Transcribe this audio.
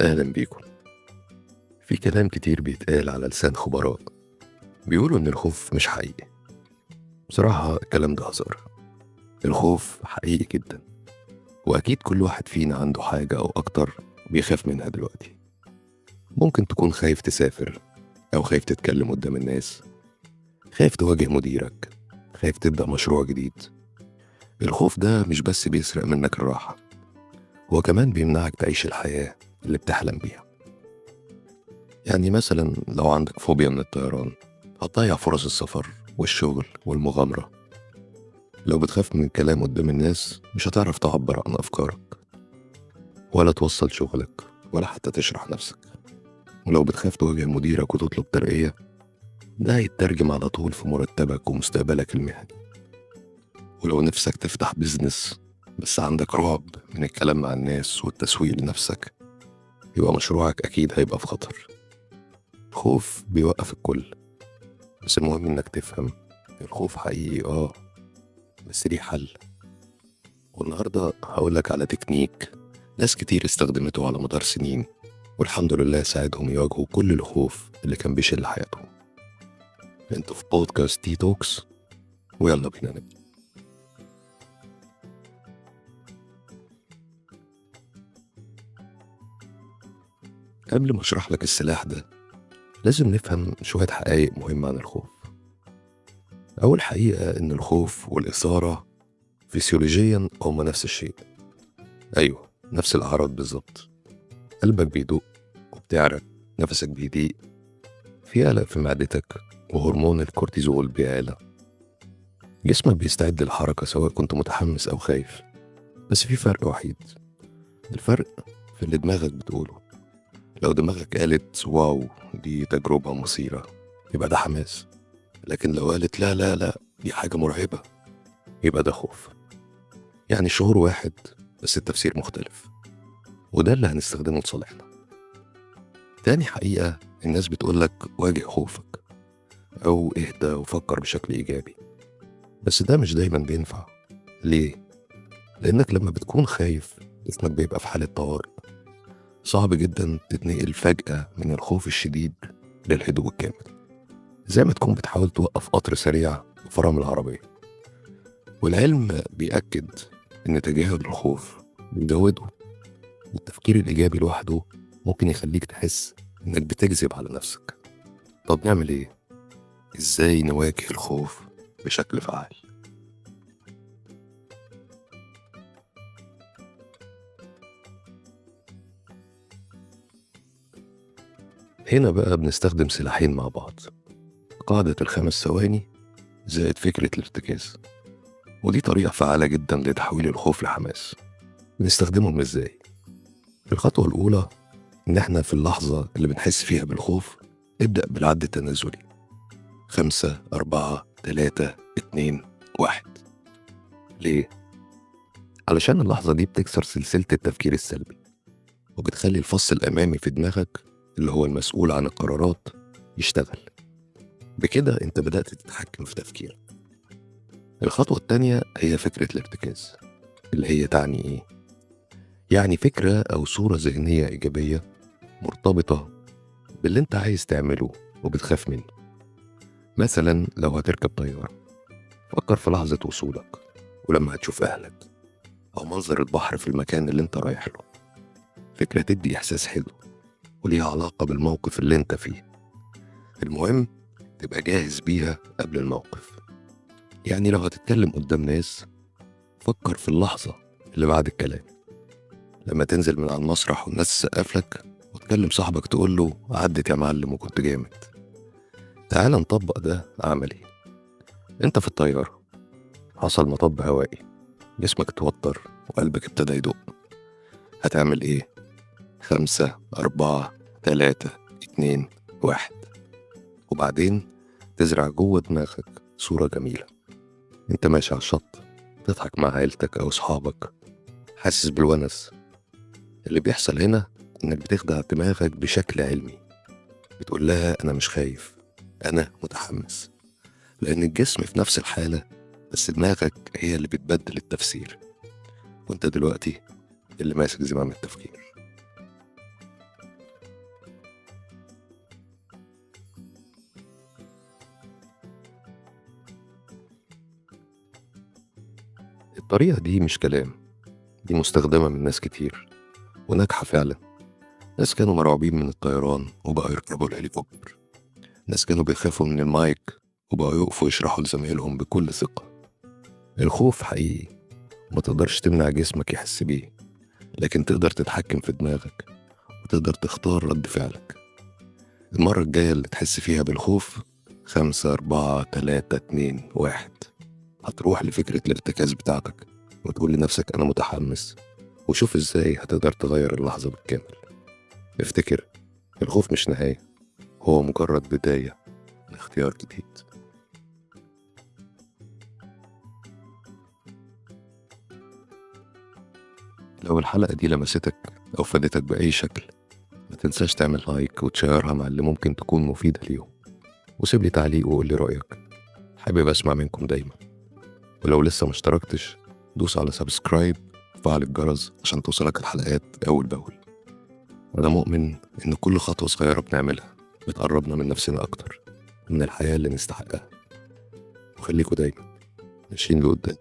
أهلا بيكم. في كلام كتير بيتقال على لسان خبراء بيقولوا إن الخوف مش حقيقي. بصراحة الكلام ده هزار. الخوف حقيقي جدا، وأكيد كل واحد فينا عنده حاجة أو أكتر بيخاف منها دلوقتي. ممكن تكون خايف تسافر، أو خايف تتكلم قدام الناس، خايف تواجه مديرك، خايف تبدأ مشروع جديد. الخوف ده مش بس بيسرق منك الراحة، هو كمان بيمنعك تعيش الحياة اللي بتحلم بيها. يعني مثلا لو عندك فوبيا من الطيران، هتضيع فرص السفر والشغل والمغامرة. لو بتخاف من الكلام قدام الناس، مش هتعرف تعبر عن أفكارك، ولا توصل شغلك، ولا حتى تشرح نفسك. ولو بتخاف تواجه مديرك وتطلب ترقية، ده هيترجم على طول في مرتبك ومستقبلك المهني. ولو نفسك تفتح بيزنس بس عندك رعب من الكلام مع الناس والتسويق لنفسك، يبقى مشروعك أكيد هيبقى في خطر. الخوف بيوقف الكل، بس المهم إنك تفهم الخوف حقيقي بس ليه حل. والنهاردة هقولك على تكنيك ناس كتير استخدمته على مدار سنين، والحمد لله ساعدهم يواجهوا كل الخوف اللي كان بيشل حياتهم. انتوا في بودكاست تي توكس، ويلا بينا نبدأ. قبل ما اشرح لك السلاح ده، لازم نفهم شوية حقائق مهمة عن الخوف. أول حقيقة إن الخوف والإثارة فسيولوجيا هما نفس الشيء. أيوة، نفس الأعراض بالظبط. قلبك بيدق وبتعرق، نفسك بيضيق، في قلق في معدتك، وهرمون الكورتيزول بيعلى. جسمك بيستعد للحركة سواء كنت متحمس أو خايف. بس في فرق وحيد، الفرق في اللي دماغك بتقوله. لو دماغك قالت واو دي تجربة مثيرة، يبقى ده حماس. لكن لو قالت لا لا لا دي حاجة مرعبة، يبقى ده خوف. يعني الشعور واحد بس التفسير مختلف، وده اللي هنستخدمه لصالحنا. تاني حقيقة، الناس بتقولك واجه خوفك أو اهدى وفكر بشكل إيجابي، بس ده مش دايما بينفع. ليه؟ لأنك لما بتكون خايف جسمك بيبقى في حالة طوارئ. صعب جدا تتنقل فجأة من الخوف الشديد للهدوء الكامل، زي ما تكون بتحاول توقف قطر سريع بفرامل العربية. والعلم بيأكد إن تجاهل الخوف بيزوده، والتفكير الإيجابي لوحده ممكن يخليك تحس إنك بتكذب على نفسك. طب نعمل إيه؟ إزاي نواجه الخوف بشكل فعال؟ هنا بقى بنستخدم سلاحين مع بعض: قاعدة ال5 ثواني زائد فكرة الارتكاز. ودي طريقة فعالة جدا لتحويل الخوف لحماس. بنستخدمهم ازاي؟ الخطوة الأولى، إن احنا في اللحظة اللي بنحس فيها بالخوف ابدأ بالعد التنازلي: 5 4 3 2 1. ليه؟ علشان اللحظة دي بتكسر سلسلة التفكير السلبي، وبتخلي الفص الأمامي في دماغك اللي هو المسؤول عن القرارات يشتغل. بكده انت بدأت تتحكم في تفكيرك. الخطوة التانية هي فكرة الارتكاز، اللي هي تعني ايه؟ يعني فكرة أو صورة ذهنية إيجابية مرتبطة باللي انت عايز تعمله وبتخاف منه. مثلا لو هتركب طيارة، فكر في لحظة وصولك، ولما هتشوف أهلك، أو منظر البحر في المكان اللي انت رايح له. فكرة تدي إحساس حلو وليها علاقة بالموقف اللي انت فيه. المهم تبقى جاهز بيها قبل الموقف. يعني لو هتتكلم قدام ناس، فكر في اللحظة اللي بعد الكلام، لما تنزل من على المسرح والناس تسقف لك، وتكلم صاحبك تقول له عدت يا معلم وكنت جامد. تعال نطبق ده عملي. انت في الطيارة، حصل مطب هوائي، جسمك اتوتر وقلبك ابتدى يدق. هتعمل ايه؟ 5 4 3 2 1. وبعدين تزرع جوه دماغك صورة جميلة. انت ماشي على الشط، تضحك مع عيلتك او صحابك، حاسس بالونس. اللي بيحصل هنا انك بتخدع دماغك بشكل علمي، بتقول لها انا مش خايف، انا متحمس. لان الجسم في نفس الحالة، بس دماغك هي اللي بتبدل التفسير، وانت دلوقتي اللي ماسك زمام التفكير. الطريقة دي مش كلام، دي مستخدمة من ناس كتير وناجحة فعلا. ناس كانوا مرعوبين من الطيران وبقوا يركبوا الهليكوبتر، ناس كانوا بيخافوا من المايك وبقوا يقفوا يشرحوا لزمايلهم بكل ثقة. الخوف حقيقي، ما تقدرش تمنع جسمك يحس بيه، لكن تقدر تتحكم في دماغك وتقدر تختار رد فعلك. المرة الجاية اللي تحس فيها بالخوف، 5 4 3 2 1، هتروح لفكرة الارتكاز بتاعتك وتقول لنفسك أنا متحمس، وشوف إزاي هتقدر تغير اللحظة بالكامل. افتكر، الخوف مش نهاية، هو مجرد بداية لاختيار جديد. لو الحلقة دي لمستك أو فادتك بأي شكل، ما تنساش تعمل لايك وتشيرها مع اللي ممكن تكون مفيدة ليهم، وسيب لي تعليق وقول لي رأيك، حابب أسمع منكم دايما. ولو لسه مشتركتش، دوس على سبسكرايب وفعل الجرس عشان توصلك الحلقات أول بأول. أنا مؤمن إن كل خطوة صغيرة بنعملها بتقربنا من نفسنا أكتر ومن الحياة اللي نستحقها. وخليكوا دايما ماشيين لقدام.